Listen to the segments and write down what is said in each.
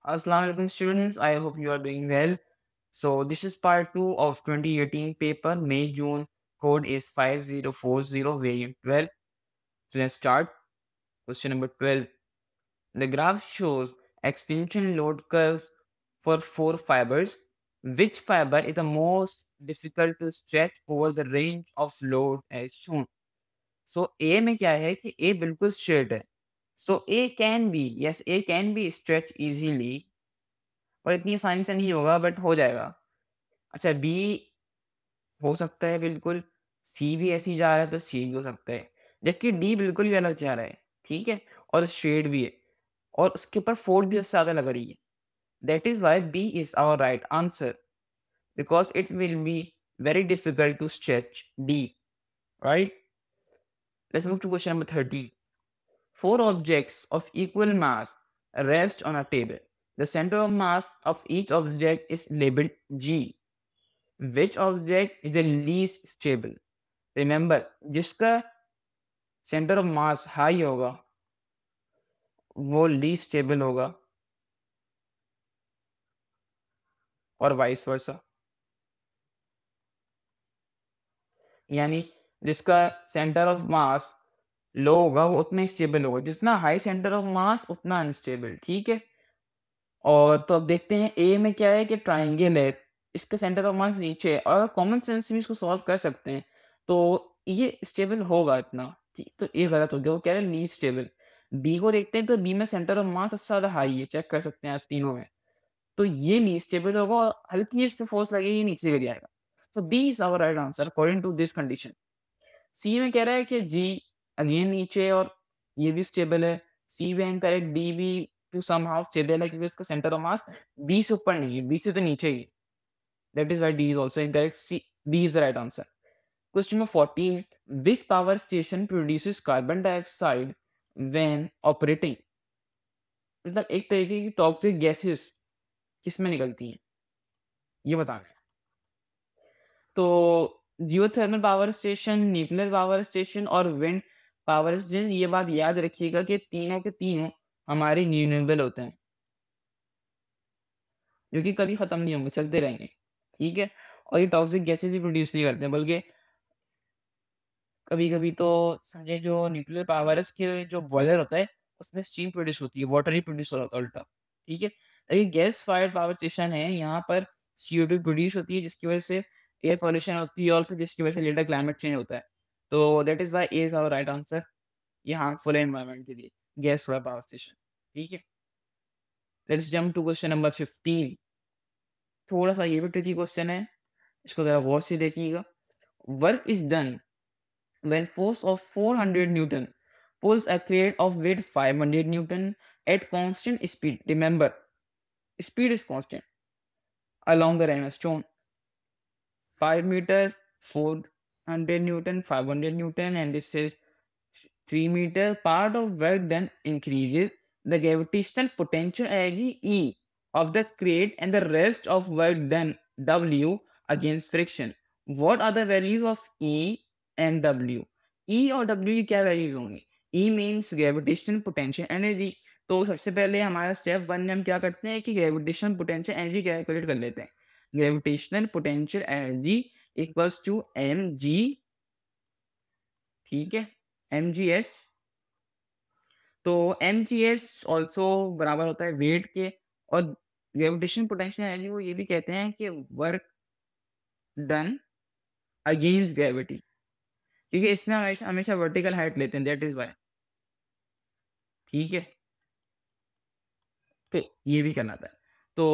Assalamu alaikum students, I hope you are doing well. So this is part 2 of 2018 paper, May June, code is 5040 variant 12. So let's start. Question number 12. The graph shows extension load curves for 4 fibers. Which fiber is the most difficult to stretch over the range of load as shown? So A में क्या है कि A बिल्कुल straight है. So A can be, yes, A can be stretched easily, और इतनी आसानी से नहीं होगा बट हो जाएगा। अच्छा बी हो सकता है बिल्कुल, सी भी ऐसे ही जा रहा है तो सी भी हो सकता है। जबकि डी बिल्कुल ही अलग जा रहा है, ठीक है? और शेड भी है और उसके ऊपर फोर्स भी उससे ज़्यादा लग रही है। That is why B is our right answer because it will be very difficult to stretch D, right? Let's move to question number 13. Four objects of equal mass rest on a table. The center of mass of each object is labeled G. Which object is the least stable? Remember, जिसका centre of mass high होगा वो least stable होगा और vice versa. यानी जिसका centre of mass लो होगा वो उतना ही स्टेबल होगा, जितना हाई सेंटर ऑफ मास उतना अनस्टेबल, ठीक है? और तो अब देखते हैं ए में क्या है कि ट्राइंगल है, इसका सेंटर ऑफ मास नीचे है और कॉमन सेंस से भी इसको सॉल्व कर सकते हैं, तो ये स्टेबल होगा इतना, ठीक? तो ये गलत हो गया, वो कह रहे हैं लीस्ट स्टेबल। बी को देखते हैं तो बी में सेंटर ऑफ मास सबसे ज़्यादा हाई है, चेक कर सकते हैं आज तीनों में। तो ये लीस्ट स्टेबल होगा और हल्की से फोर्स लगेगी नीचे गिर जाएगा। So B is our right answer according to this condition. C में कह रहा है कि G अगेन नीचे और ये भी स्टेबल है। C में इनकरेक्ट, D भी टू समहाउ स्टेबल है क्योंकि इसका सेंटर ऑफ मास B से ऊपर नहीं है, B से तो नीचे ही है। That is why D is also incorrect. C, B is the right answer. Question number 14. Which power station produces carbon dioxide when operating? मतलब एक तरीके की टॉक्सिक गैसेस किसमें निकलती हैं? ये बताना है। तो geothermal power station, nuclear power station और विंड पावर स्टेशन, ये बात याद रखिएगा कि तीनों के तीनों हमारे रिन्यूएबल होते हैं, जो कि कभी खत्म नहीं होंगे, चलते रहेंगे, ठीक है? और ये टॉक्सिक गैसेस भी प्रोड्यूस नहीं करते हैं, बल्कि कभी-कभी तो समझे जो न्यूक्लियर पावर है उसके जो बॉयलर होता है, उसमें स्टीम प्रोड्यूस होती है, वाटर ही प्रोड्यूस हो रहा होता है उल्टा, ठीक है? लेकिन गैस फायर्ड पावर स्टेशन है, यहाँ पर CO2 प्रोड्यूस होती है जिसकी वजह से एयर पॉल्यूशन होती है और फिर जिसकी वजह से लेटर क्लाइमेट चेंज होता है। तो that is why A is our right answer. ये हार्मफुल है एनवायरनमेंट के लिए, गैस फायर्ड पावर स्टेशन, ठीक है? Let's jump to question number 15। थोड़ा-सा ये भी ट्रिकी क्वेश्चन है, इसको ज़रा गौर से देखिएगा। Work is done when force of 400 Newton pulls a crate of weight 500 Newton at constant speed. Remember, speed is constant along the line as shown. 5 meters, 400 Newton, 500 Newton, and this is 3 meters. Part of work done increases the gravitational potential energy E of the crate and the rest of work done W against friction. What are the values of E and W? E और W की क्या values होंगी? E means gravitational potential energy. तो सबसे पहले हमारा step 1 में हम क्या करते हैं कि ग्रेविटेशनल पोटेंशियल एनर्जी कैलकुलेट कर लेते हैं। Gravitational potential energy equals to mg, ठीक है, mgh। तो mgh ऑल्सो बराबर होता है वेट के, और ग्रेविटेशनल पोटेंशियल एनर्जी को ये भी कहते हैं कि वर्क डन अगेंस्ट ग्रेविटी, क्योंकि इसमें हमेशा हमेशा वर्टिकल हाइट लेते हैं, दैट इज वाई, ठीक है? तो ये भी करना था। तो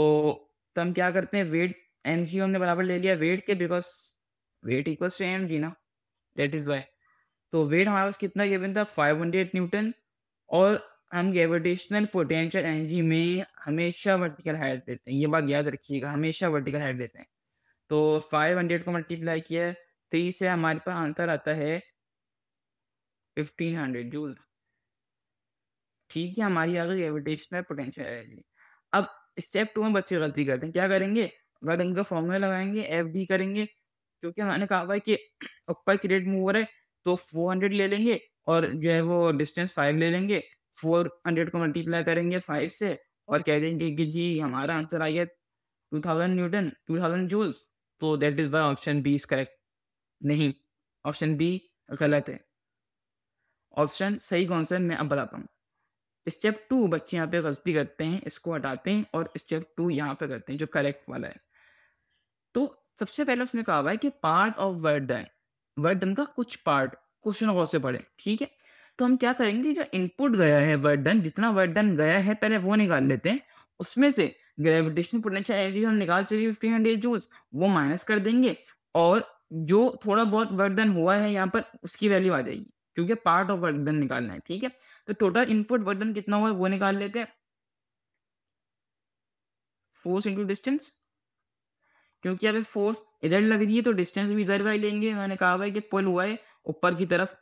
हम क्या करते हैं, वेट mg हमने बराबर ले लिया वेट के, because weight equals to mg ना, दैट इज वाई। तो वेट हमारे पास कितना गिवन था, 500 न्यूटन, और हम ग्रेविटेशनल पोटेंशियल एनर्जी में हमेशा वर्टिकल हाइट देते हैं, ये बात याद रखिएगा, हमेशा वर्टिकल हाइट देते हैं। तो 500 को मल्टीप्लाई किया 3 से हमारे पास आंसर आता है 1500 जूल, ठीक है? हमारी आ गई ग्रेविटेशनल पोटेंशियल एनर्जी। अब स्टेप 2 में बच्चे गलती करते हैं, क्या करेंगे, वर्क डन का फॉर्मूला लगाएंगे, FD करेंगे, क्योंकि मैंने कहा हुआ है कि ऊपर की रेट मूव हो रहा है तो 400 ले लेंगे और जो है वो डिस्टेंस 5 ले लेंगे, 400 को मल्टीप्लाई करेंगे 5 से और कह देंगे कि जी हमारा आंसर आ गया 2000 न्यूटन, 2000 जूल्स, तो that is why option B is correct. नहीं, ऑप्शन बी गलत है। ऑप्शन सही कौन सा है मैं अब बताता हूँ। स्टेप 2 बच्चे यहाँ पे गलती करते हैं, इसको हटाते हैं और स्टेप 2 यहाँ पे करते हैं जो करेक्ट वाला है। तो सबसे पहले उसने कहा हुआ है कि part of word done, word done का कुछ पार्ट क्वेश्चन और से पढ़े, ठीक है। तो हम क्या करेंगे, जो इनपुट गया है वर्ड डन, जितना वर्ड डन गया है पहले वो निकाल लेते हैं। उसमें से ग्रेविटेशनल पोटेंशियल एनर्जी हम निकाल चुके 1500 जूल्स, वो माइनस कर देंगे और जो थोड़ा बहुत वर्क डन हुआ है यहाँ पर उसकी वैल्यू आ जाएगी, क्योंकि पार्ट ऑफ वर्क डन निकालना है, ठीक है। तो टोटल इनपुट वर्क डन कितना हुआ है वो निकाल लेते हैं, फोर्स इंटू डिस्टेंस। क्योंकि अभी फोर्स इधर लग रही है तो डिस्टेंस भी इधर का ही लेंगे। मैंने कहा भाई कि पुल हुआ है ऊपर की तरफ,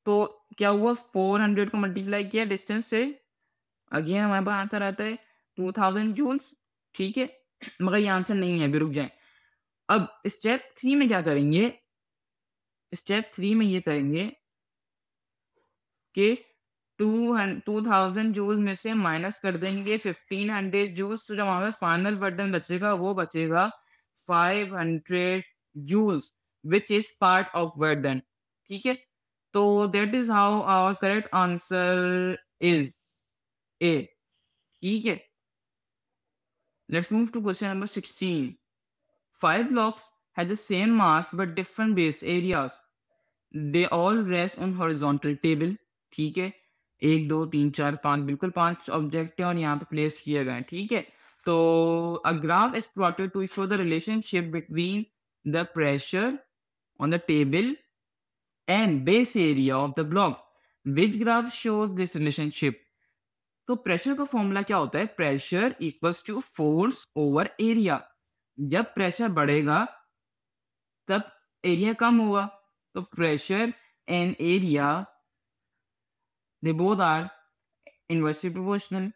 तो क्या हुआ 400 को मल्टीप्लाई किया डिस्टेंस से, अगेन हमारे पास आंसर आता है 2000 जूल्स, ठीक है। मगर ये आंसर नहीं है, अभी रुक जाए। अब स्टेप 3 में क्या करेंगे, स्टेप 3 में ये करेंगे कि 2000 जूल में से माइनस कर देंगे 1500 जूल्स, तो जब हमारे फाइनल बटन बचेगा वो बचेगा 500 joules, which is part of work done, ठीक है। तो that is how our correct answer is A, ठीक है। Let's move to question number 16। 5 blocks have the same mass but different base areas. They all rest on horizontal table, ठीक है। 1 2 3 4 5 बिल्कुल 5 object है और यहाँ पे प्लेस किए गए हैं, ठीक है। तो a graph is plotted to show the relationship between the pressure on the table and base area of the block. Which graph shows this relationship? तो प्रेशर का फॉर्मूला क्या होता है, pressure equals to force over area. जब pressure बढ़ेगा तब area कम होगा, तो pressure and area they both are inversely proportional.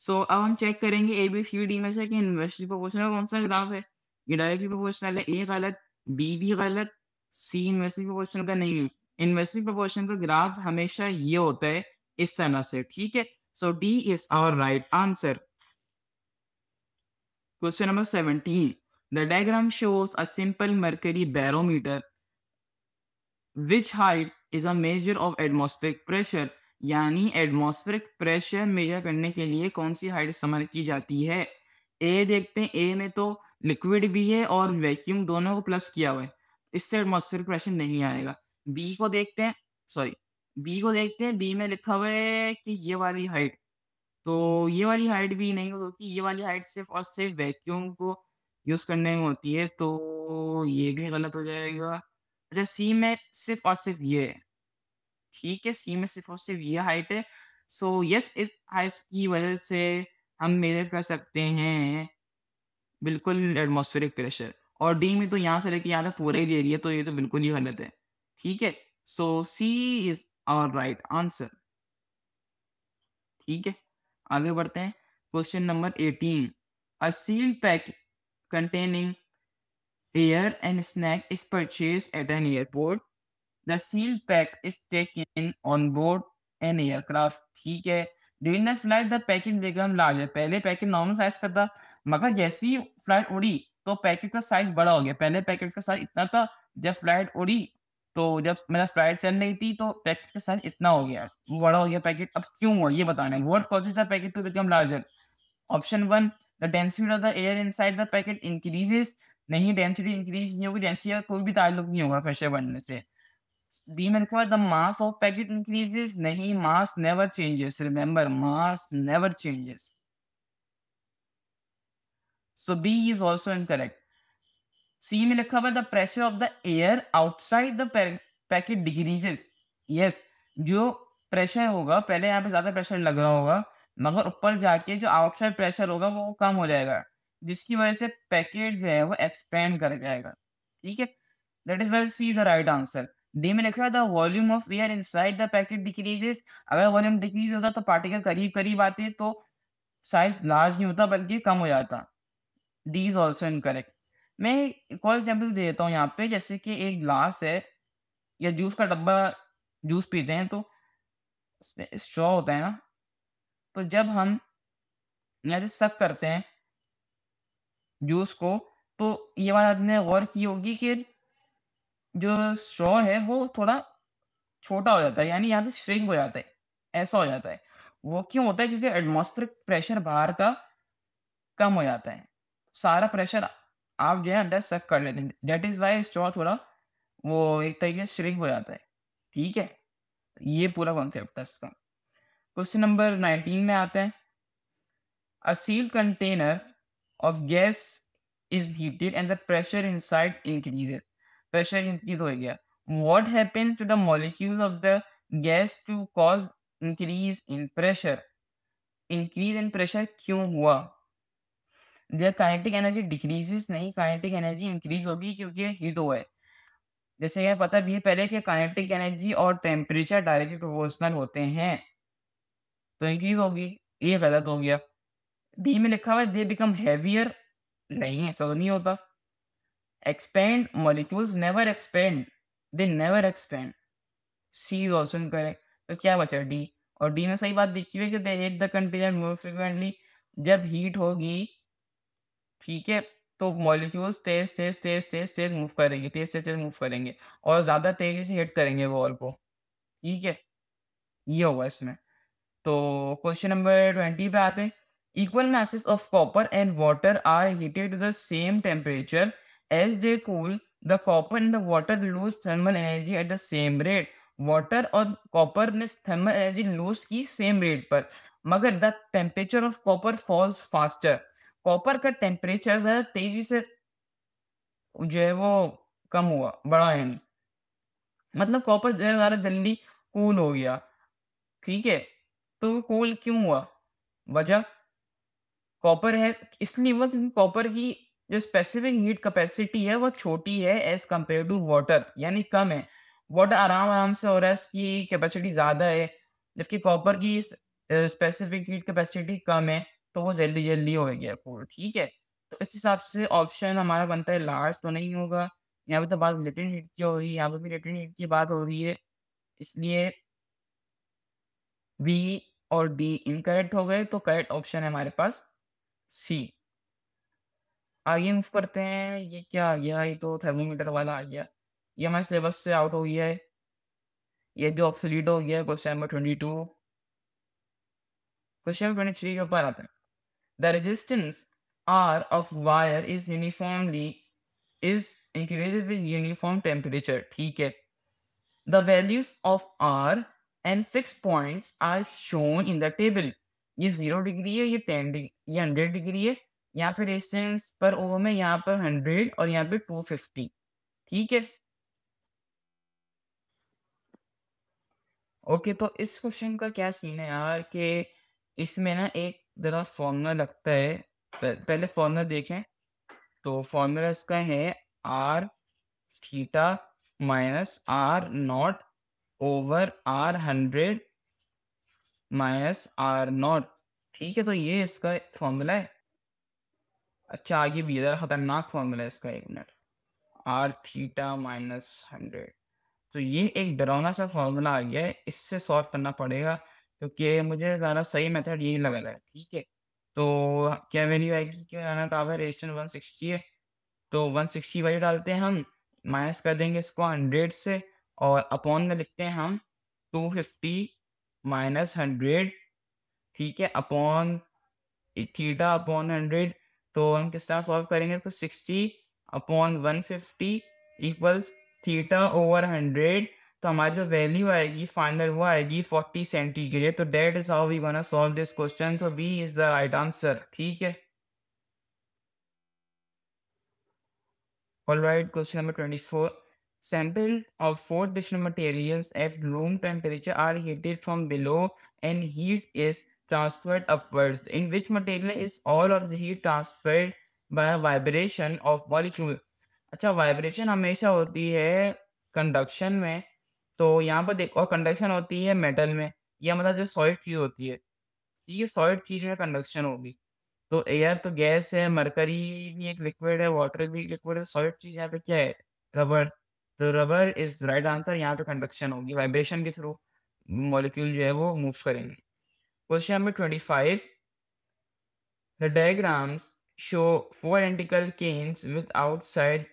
So अब हम चेक करेंगे ए बी सी डी में से कि इनवर्सली प्रोपोर्शनल कौन सा ग्राफ है। ये डायरेक्टली प्रोपोर्शनल है, ए गलत, बी भी गलत, सी इनवर्सली प्रोपोर्शनल का नहीं है। इनवर्सली प्रोपोर्शनल का ग्राफ हमेशा ये होता है इस तरह से, ठीक है। So D is our right answer. Question number 17. The diagram shows a simple mercury barometer. Which height is a measure of atmospheric pressure? यानी एटमॉस्फेरिक प्रेशर मेजर करने के लिए कौन सी हाइट इस्तेमाल की जाती है। ए देखते हैं, ए में तो लिक्विड भी है और वैक्यूम दोनों को प्लस किया हुआ है, इससे एटमॉस्फेरिक प्रेशर नहीं आएगा। बी को देखते हैं, सॉरी बी को देखते हैं, बी में लिखा हुआ है कि ये वाली हाइट, तो ये वाली हाइट भी नहीं होती, ये वाली हाइट सिर्फ और सिर्फ वैक्यूम को यूज करने में होती है, तो ये भी गलत हो जाएगा। अच्छा, सी में सिर्फ और सिर्फ ये है, ठीक है, सी में सिर्फ और सिर्फ ये हाइट है। सो यस, इस हाइट की वजह से हम मेजर कर सकते हैं बिल्कुल एटमॉस्फेरिक प्रेशर। और डी में तो यहाँ से लेके यहाँ तक पूरा ही दे रही है, तो ये तो बिल्कुल ही गलत है, ठीक है। So C is our right answer, ठीक है। आगे बढ़ते हैं। Question number 18। A sealed pack containing air and snack is purchased at an airport. The sealed pack is taken on board an aircraft, ठीक है। During the flight the packet become larger. पहले packet normal size का था, मगर जैसी ही flight उड़ी तो packet का साइज बड़ा हो गया। पहले पैकेट का साइज इतना था, जब फ्लाइट उड़ी तो जब मेरा फ्लाइट चल रही थी तो पैकेट का साइज इतना हो गया, वो बड़ा हो गया पैकेट। अब क्यों हुआ ये बताना है। What causes the packet to become larger? Option 1, the density of the air inside the packet increases. नहीं, डेंसिटी इंक्रीज नहीं होगी, डेंसिटी का कोई भी ताल्लुक नहीं होगा प्रेशर बढ़ने से। बी में लिखा हुआ the mass of packet increases. नहीं, mass never changes, remember mass never changes. So B is also incorrect. C में लिखा हुआ the pressure of the air outside the packet decreases. Yes, जो प्रेशर होगा पहले यहाँ पे ज्यादा प्रेशर लग रहा होगा, मगर ऊपर जाके जो आउटसाइड प्रेशर होगा वो कम हो जाएगा, जिसकी वजह से पैकेट जो है वो एक्सपेंड कर जाएगा, ठीक है। That is well see the right answer. D में लिखा है the volume of air inside the packet decreases. अगर वॉल्यूम डिक्रीज होता तो पार्टिकल करीब करीब आते तो साइज लार्ज नहीं होता बल्कि कम हो जाता। D is also incorrect. मैं एक और एग्जाम्पल दे देता हूँ यहाँ पे, जैसे कि एक ग्लास है या जूस का डब्बा, जूस पीते हैं तो उसमें स्ट्रॉ होता है ना, तो जब हम या जो सक करते हैं जूस को, तो ये बात आपने गौर की होगी कि जो स्ट्रॉ है वो थोड़ा छोटा हो जाता है, यानी यहाँ पे श्रिंक हो जाता है, ऐसा हो जाता है। वो क्यों होता है? क्योंकि एटमॉस्फेरिक प्रेशर बाहर का कम हो जाता है। सारा प्रेशर आप जो है अंदर सक कर लेते हैं। दैट इज़ व्हाई स्ट्रॉ थोड़ा वो एक तरीके से श्रिंक हो जाता है। ठीक है? ये पूरा कॉन्सेप्ट था इसका। क्वेश्चन नंबर 19 में आते हैं। A sealed container of gas is heated and the pressure inside increases. Pressure increase हो गया. What happens to the molecule of the gas to cause increase in pressure? Increase in pressure क्यों हुआ? Their kinetic energy decreases नहीं, kinetic energy increase होगी क्योंकि ये heat हुआ है। जैसे यह पता भी है पहले कि काइनेटिक एनर्जी और टेम्परेचर डायरेक्टली प्रोपोर्शनल होते हैं, तो इंक्रीज होगी। ये गलत हो गया। बी में लिखा हुआ है दे बिकम हैवियर, नहीं ऐसा तो नहीं होता। Expand, molecules never expand, they never expand. C is also incorrect. तो क्या बचा? डी। और डी में सही बात दिखी हुई कि they heat the container more frequently. जब हीट होगी, ठीक है, तो मॉलिक्यूल्स तेज तेज तेज तेज तेज मूव करेंगे, तेज तेज तेज मूव करेंगे और ज्यादा तेजी से हिट करेंगे वॉल को। ठीक है, ये होगा इसमें। तो क्वेश्चन नंबर 20 पे आते हैं। Equal masses of copper and water are heated to the same temperature. As they cool, the copper and the water lose thermal energy at the same rate. Water और कॉपर ने thermal energy lose की same rate पर, मगर the temperature of copper falls faster. Copper का temperature ज्यादा तेजी से जो है वो कम हुआ, बढ़ा है नहीं। मतलब कॉपर जो है ज्यादा जल्दी कूल हो गया। ठीक है, तो कूल क्यों हुआ? वजह कॉपर है, इसलिए हुआ क्योंकि कॉपर की जो स्पेसिफिक हीट कैपेसिटी है वो छोटी है एज कंपेयर टू वाटर, यानी कम है। वाटर आराम आराम से हो रहा है, इसकी कैपेसिटी ज़्यादा है, जबकि कॉपर की स्पेसिफिक हीट कैपेसिटी कम है, तो वो जल्दी जल्दी हो गया कूल। ठीक है, तो इस हिसाब से ऑप्शन हमारा बनता है लार्ज, तो नहीं होगा। यहाँ पे तो बात लेटेंट हीट की हो रही है, यहाँ पे भी लेटेंट हीट की बात हो रही है, इसलिए बी और डी इनकरेक्ट हो गए, तो करेक्ट ऑप्शन है हमारे पास सी। आगे मूव करते हैं। ये क्या आ गया? ये तो थर्मोमीटर वाला आ गया। ये हमारे सिलेबस से आउट हो गया है। ये भी ऑब्सोलीट हो गया है। Question number 22। क्वेश्चन नंबर 23 के ऊपर आता है। The resistance R of wire is uniformly is increases with uniform temperature. ठीक है, the values of R and fix points are shown in the table. ये 0 डिग्री है, ये 10 डिग्री, ये 100 डिग्री है। यहाँ पे रेजिस्टेंस पर ओम है, यहाँ पर 100 और यहाँ पे 250। ठीक है, ओके, तो इस क्वेश्चन का क्या सीन है यार कि इसमें ना एक ज़रा फॉर्मूला लगता है। पहले फॉर्मूला देखें, तो फॉर्मूला इसका है R theta minus R not over R 100 minus R not. ठीक है, तो ये इसका फॉर्मूला है। अच्छा, आगे भी ज़रा खतरनाक फॉर्मूला है इसका, 1 मिनट। आर थीटा माइनस 100, तो ये एक डरावना सा फॉर्मूला आ गया है, इससे सॉल्व करना पड़ेगा क्योंकि मुझे ज़्यादा सही मेथड यही लग रहा है। ठीक है, तो क्या वैल्यू आएगी? क्या आना पावर रेजिस्टेंस 160 है, तो 160 वैल्यू डालते हैं हम, माइनस कर देंगे इसको 100 से, और अपॉन में लिखते हैं हम 250 माइनस 100। ठीक है, अपॉन थीटा अपॉन 100, तो हम किस तरह सॉल्व करेंगे? तो 60 अपॉन 150 इक्वल्स थीटा ओवर 100। तो हमारी जो वैल्यू आएगी फाइनल वो आएगी 40 सेंटीग्रेड। तो that is how we gonna solve this question. तो B is the right answer. ठीक है, alright, question number 24. Sample of 4 different materials at room temperature are heated from below and heat is transferred upwards. In which material is all of the heat transferred by vibration of molecule? अच्छा, vibration हमेशा होती है conduction में, तो यहाँ पर देखो conduction होती है मेटल में, या मतलब जो सॉलिड चीज होती है, ये सॉलिड चीज में कंडक्शन होगी। तो एयर तो गैस है, मरकरी भी एक लिक्विड है, वाटर भी लिक्विड है, सॉलिड चीज यहाँ पे क्या है? रबर। तो रबर इज राइट आंसर। यहाँ पे कंडक्शन होगी, वाइब्रेशन के थ्रू मॉलिक्यूल जो है वो मूव करेंगे। Question number 25। The diagrams show four identical canes with outside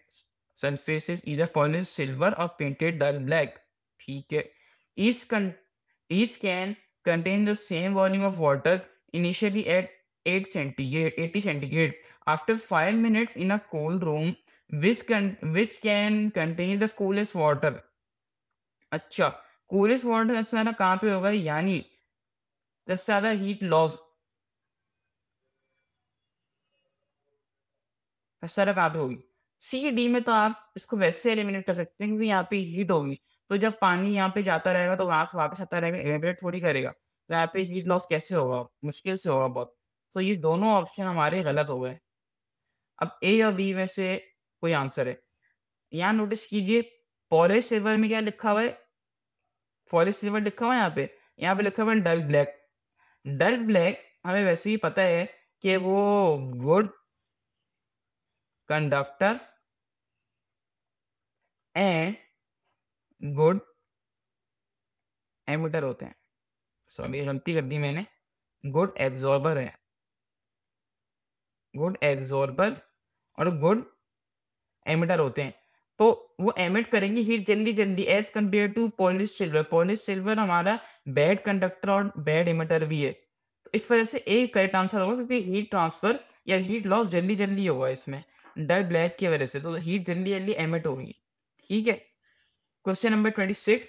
surfaces either polished silver or painted dull black. ठीक है. Each con- each can contain the same volume of water initially at 8 centigrade, 80 centigrade. After 5 minutes in a cold room, which can contain the coolest water. अच्छा, coolest water सबसे ज्यादा कहाँ पे होगा, यानी सबसे ज्यादा हीट लॉस सरफ आप होगी। सी डी में तो आप इसको वैसे एलिमिनेट कर सकते हैं क्योंकि यहाँ पे हीट होगी। तो जब पानी यहाँ पे जाता रहेगा तो वहाँ से वापस आता रहेगा, एवेपोरेट थोड़ी करेगा। तो यहाँ पे हीट लॉस कैसे होगा? मुश्किल से होगा बहुत। तो ये दोनों ऑप्शन हमारे गलत हो गए। अब ए और बी में से कोई आंसर है। यहाँ नोटिस कीजिए पॉलिश सिल्वर में क्या लिखा हुआ है? पॉलिश सिल्वर लिखा हुआ है यहाँ पे। यहाँ पे लिखा हुआ है डल ब्लैक। डल ब्लैक हमें वैसे ही पता है कि वो good conductor and good emitter होते हैं। सॉरी गलती कर दी मैंने, गुड एब्जॉर्बर है, गुड एब्जॉर्बर और गुड एमिटर होते हैं। तो वो एमिट करेंगे हीट जल्दी जल्दी as compare to polish silver. Polish silver हमारा बैड कंडक्टर और बैड एमिटर भी है। तो इस वजह से एक करेक्ट आंसर होगा क्योंकि हीट ट्रांसफर या हीट लॉस जल्दी जल्दी होगा इसमें डल ब्लैक की वजह से। तो हीट जल्दी जल्दी एमिट होगी। ठीक है। Question number 26.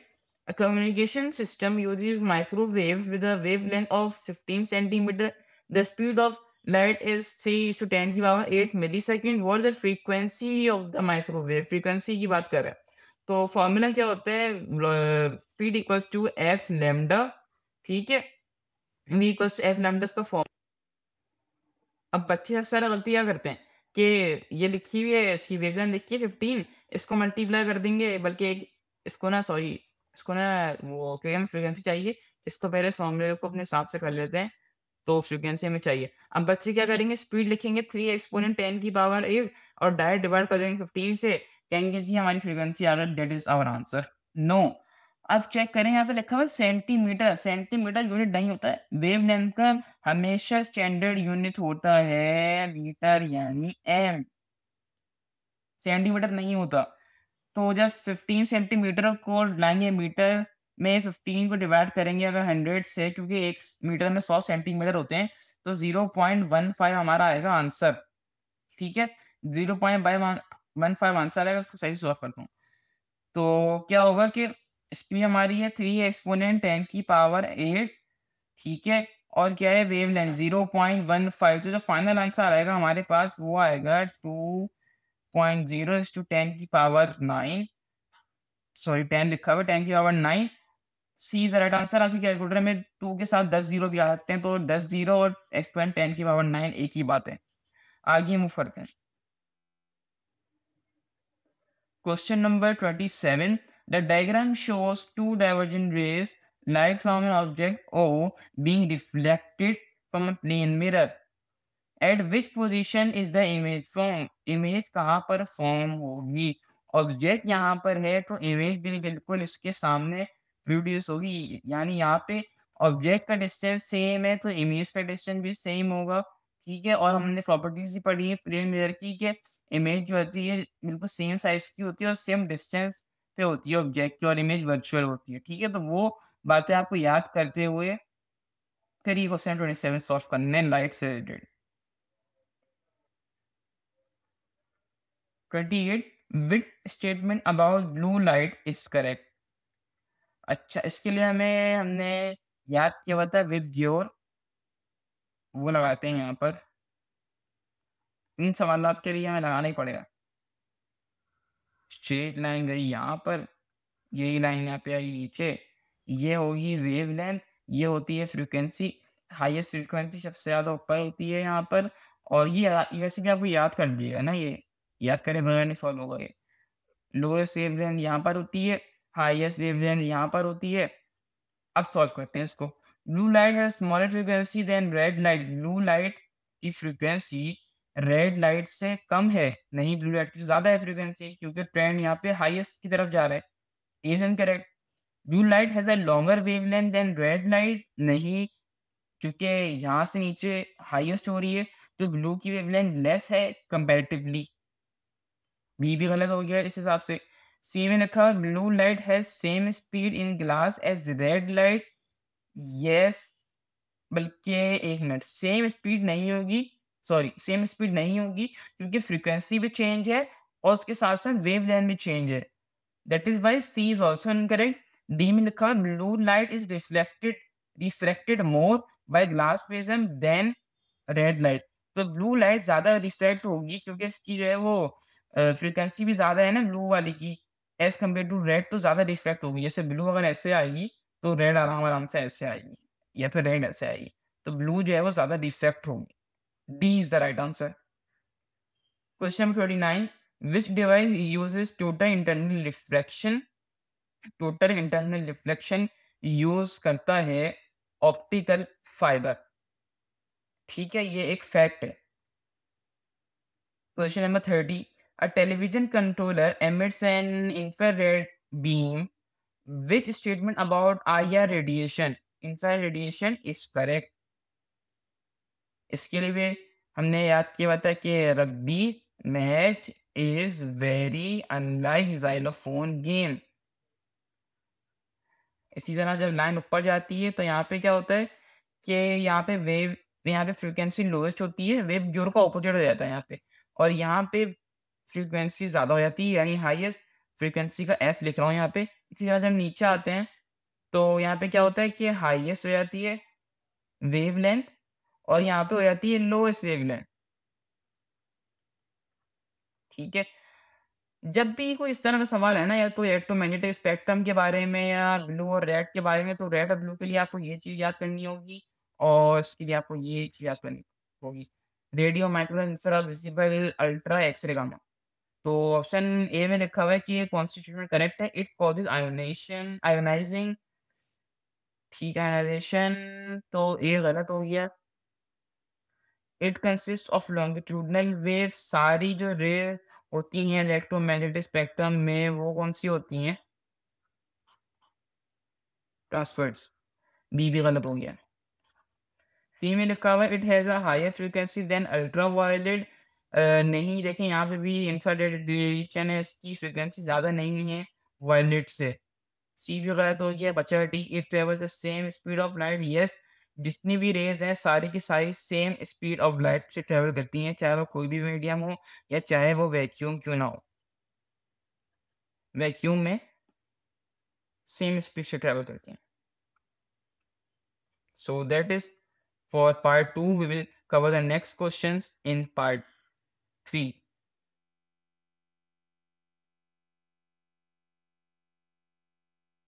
A communication system uses microwaves with a wavelength of 15 centimeter. The speed of light is 3 to 10 की power 8 millisecond. What is the frequency of the microwave? Frequency की बात कर रहे हैं। तो फॉर्मूला क्या होता है? Speed equals to F lambda. ठीक है। v इक्वल्स एफ लैम्डा का फॉर्म। अब बच्चे सारा गलती क्या करते हैं कि ये लिखी हुई है, इसकी वेवलेंथ लिखी है 15, इसको मल्टीप्लाई कर देंगे, बल्कि इसको ना सॉरी इसको ना वो क्या कहते हैं फ्रीक्वेंसी चाहिए, इसको पहले फॉर्मूले को अपने हिसाब से कर लेते हैं, तो फ्रीक्वेंसी हमें चाहिए। अब बच्चे क्या करेंगे, स्पीड लिखेंगे 3 एक्सपोनेंट 10 की पावर 8 और डायरेक्ट डिवाइड कर देंगे 15 से, कहेंगे जी हमारी फ्रीक्वेंसी आ रहा है, that is our answer. No, अब चेक करें यहाँ पे लिखा हुआ है सेंटीमीटर। सेंटीमीटर यूनिट नहीं होता है, वेवलेंथ का हमेशा स्टैंडर्ड यूनिट होता है मीटर यानी एम, सेंटीमीटर नहीं होता। तो जब 15 सेंटीमीटर को लाएंगे मीटर में, 15 को डिवाइड करेंगे अगर 100 से, क्योंकि एक मीटर में 100 सेंटीमीटर होते हैं, तो 0.15 हमारा आएगा आंसर। ठीक है, 0.15 आंसर आएगा। सही सॉल्व करता हूँ तो क्या होगा कि स्पीड हमारी है 3 एक्सपोनेंट 10 की पावर 8। ठीक है, और क्या है वेवलेंथ 0.15। तो जो फाइनल आंसर आएगा हमारे पास वो आएगा 2.0 टू 10 की पावर 9। सॉरी 10 लिखा हुआ है, 10 की power 9। C is right answer. आपकी कैलकुलेटर में 2 के साथ 10 जीरो भी आ सकते हैं, तो 10 जीरो और एक्सपोनेंट 10 की पावर 9 एक ही बात है। आगे मूव करते हैं। Question number 27. The diagram shows two divergent rays, light from an object O being reflected from a plane mirror. At which position is the image form? Image कहाँ पर फॉर्म होगी? ऑब्जेक्ट यहाँ पर है तो इमेज भी बिल्कुल इसके सामने प्रोड्यूस होगी। यानी यहाँ पे ऑब्जेक्ट का डिस्टेंस सेम है तो इमेज का डिस्टेंस भी सेम होगा। ठीक है, और हमने प्रॉपर्टीज ही पढ़ी है प्लेन मिरर की कि इमेज जो होती है बिल्कुल सेम साइज की होती है और सेम डिस्टेंस पे होती है ऑब्जेक्ट की, और इमेज वर्चुअल होती है। ठीक है, तो वो बातें आपको याद करते हुए फिर ये क्वेश्चन 27 सॉल्व करने लाइट से related. 28. Which statement about blue light is correct? अच्छा, इसके लिए हमने याद किया हुआ था विद योर, वो लगाते हैं यहाँ पर। इन सवालों के लिए हमें लगाना ही पड़ेगा। स्ट्रेट लाइन गई यहाँ पर, यही लाइन यहाँ पे आई नीचे, ये होगी वेवलेंथ, ये होती है फ्रीक्वेंसी। हाईएस्ट फ्रीक्वेंसी सबसे ज़्यादा ऊपर होती है यहाँ पर, और ये वैसे भी आपको याद कर लीजिएगा ना, ये याद करे बगैर नहीं सॉल्व होगा ये। लोएस्ट वेवलेंथ यहाँ पर होती है, हाईएस्ट वेवलेंथ यहाँ पर होती है। अब सॉल्व करते हैं इसको। Blue light has smaller frequency than red light. Blue light की फ्रीक्वेंसी रेड लाइट से कम है, नहीं ब्लू लाइट की ज्यादा है फ्रीक्वेंसी, क्योंकि ट्रेंड यहाँ पे हाईएस्ट की तरफ जा रहा है। Is incorrect. Blue light has a longer wavelength than red light. नहीं, क्योंकि यहाँ से नीचे हाईएस्ट हो रही है, तो ब्लू की वेवलेंथ लेस है कंपैरेटिवली। बी भी गलत हो गया इस हिसाब से। सी में लिखा blue light has same speed in glass as red light. Yes, बल्कि एक मिनट, सेम स्पीड नहीं होगी, सॉरी सेम स्पीड नहीं होगी क्योंकि फ्रीक्वेंसी भी चेंज है और उसके साथ साथ वेवलेंथ भी चेंज है। That is why C is also incorrect. D में लिखा blue light is reflected more by glass prism than red light. तो ब्लू लाइट ज्यादा रिफ्लेक्ट होगी क्योंकि इसकी जो है वो फ्रीक्वेंसी भी ज्यादा है ना ब्लू वाली की, एज कम्पेयर टू रेड तो ज्यादा रिफ्लेक्ट होगी। जैसे ब्लू अगर ऐसे आएगी तो रेड आराम आराम से ऐसे आएगी, या फिर रेड ऐसे आएगी, तो ब्लू जो है वो ज्यादा रिफ्लेक्ट होगी। D is the right answer. Question 29, which device uses total internal reflection use करता है ऑप्टिकल फाइबर। ठीक है, ये एक फैक्ट है। Question number 30, a television controller emits an infrared beam. Which statement about IR radiation, infrared radiation is correct? इसके लिए भी हमने याद किया था कि rugby match is very unlike xylophone game. इसी तरह जब लाइन ऊपर जाती है तो यहाँ पे क्या होता है कि यहाँ पे फ्रीक्वेंसी लोएस्ट होती है, वेव जोर का ऑपोजिट हो जाता है यहाँ पे, और यहाँ पे फ्रीक्वेंसी ज़्यादा हो जाती है, यानी हाईएस्ट फ्रीक्वेंसी का एस लिख रहा हूँ यहाँ पे। इसी तरह जब नीचे आते हैं तो यहाँ पे क्या होता है कि हाईएस्ट हो जाती है वेवलेंथ और यहाँ पे हो जाती है लोएस्ट वेवलेंथ। ठीक है, जब भी कोई इस तरह का सवाल है ना, या तो इलेक्ट्रोमैग्नेटिक स्पेक्ट्रम के बारे में या ब्लू और रेड के बारे में, तो रेड और ब्लू के लिए आपको ये चीज़ याद करनी होगी और इसके लिए आपको ये चीज़ याद करनी होगी, radio micro infrared visible ultra x ray gamma. तो ऑप्शन ए में लिखा हुआ है कि ये कॉन्स्टिट्यूशन करेक्ट है, इट कॉजेज आयोनाइजिंग। ठीक है, आयोनाइजेशन तो ए गलत हो गया। It consist of longitudinal wave, सारी जो रे होती हैं इलेक्ट्रोमैग्नेटिक स्पेक्ट्रम में वो कौन सी होती हैं? ट्रांसफर्स। बी भी गलत हो गया। सी में लिखा हुआ है it has a highest frequency than ultraviolet. नहीं, देखिए यहाँ पे भी इंफ्रारेड रेडिएशन है, इसकी फ्रीक्वेंसी ज़्यादा नहीं है वायलेट से। सी भी गलत हो गया। बचा D, it travels the same speed of light. Yes, जितनी भी रेज हैं सारी की सारी सेम स्पीड ऑफ लाइट से ट्रेवल करती हैं, चाहे वो कोई भी मीडियम हो या चाहे वो वैक्यूम क्यों ना हो। वैक्यूम में सेम स्पीड से ट्रेवल करती हैं। So that is for part 2. We will cover the next questions in part 3.